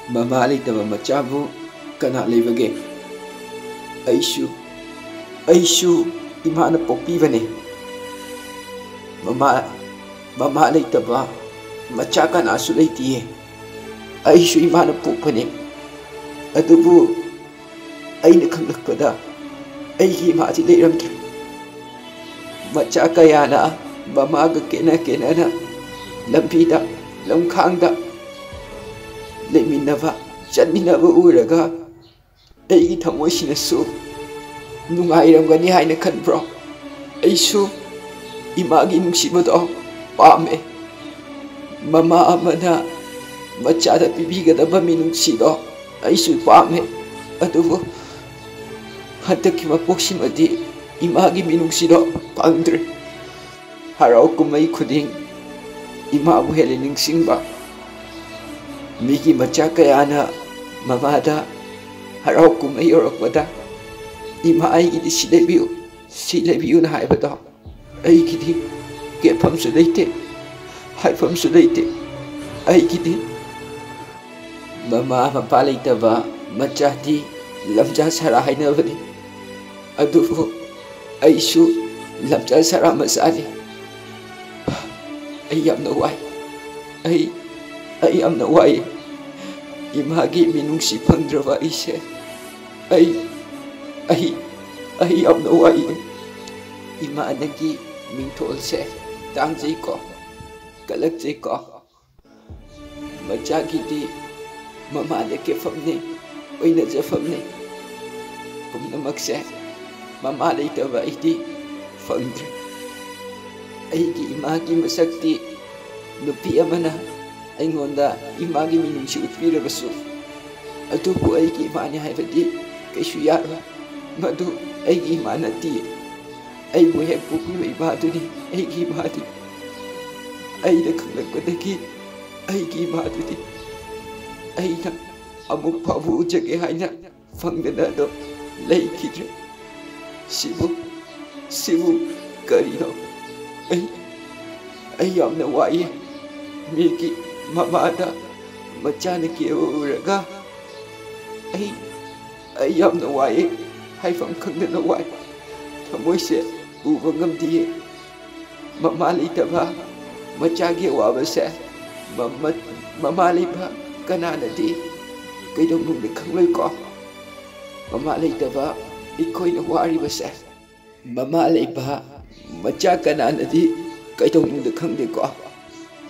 Mama leitaba machabu kana leibage. Aishu imana pokpibane. Mama leitaba macha kana su leitiye. Aishu imana pokpane. Adubu aina khanglakpada aigi imati leiramdre. Macha kayana mama ga kena na lambida lamkhangda leminava chanminava uraga aigi thamoisinasu nungairamgani haina khanbro. Aisu imagi nungsibado pame. Mama amana machada pibigadaba minungsido aisu pame. Adubu hadaki mapoksimadi imagi minungsido pangdre. Harau kumai khuding imabu hele ningsingba. Migi macha kayana mamada harau kumai orakbada ima aigidi silebiu na haibada aigidi gefamsu leite haifamsu leite aigidi mama mapa leitaba machadi lamja sara hainabadi adubu aisu lamja sara masali ai yamna wai ai yamna wai imagi minungsi pangdraba ise ai yamna wai ima anagi mingtolse tangjai ko kalakjai ko machagi di mama da ke famne oina ja famne pumna makse mama leitaba iti fangdre aigi imagi masakti nupi amana aingonda imagi minungsi utpirabasu adubu aigi imani haibadi kaisu yara madu aigi imanati aibu hek pukliba imaduni aigi imadi aida khanglakpadagi aigi imaduni aina amuk pabu ujage haina fangdana do leikidre sibu karino ai yamna wai miki mamada machana ke uraga ai yamna wai haifam khangdana wai thamoise uba ngamdiye mama leitaba machage wabase mama leiba kananadi kaidongnungde khangloi ko mama leitaba ikoina waribase mama leiba macha kananadi kaidongnungde khangde ko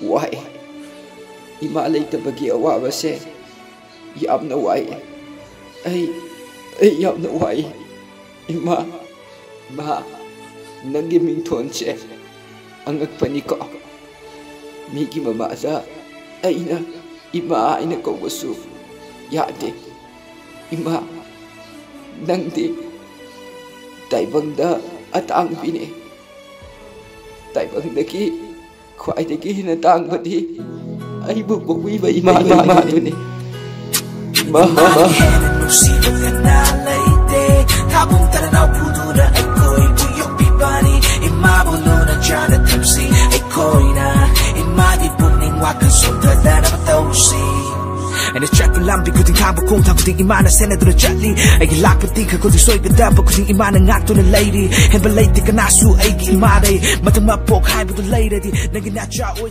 wai ima leitabagi awabase yamna wai ai yamna wai ima nangi mingthonse angakpani ko migi mama sa aina ima aina kawbasu yade ima nangdi taibangda atang bine taibangdaki khwaidagi hina tangbadi aibu pokwiba ima duni And it's tracking lambi kuting thang kung thang kuting imana sena dura chatli ai lak pati ka kuting soi ka da kuting imana ngak to na lady and belate ka nasu ai ki imade matang mapok hai bu lady nagi na cha oi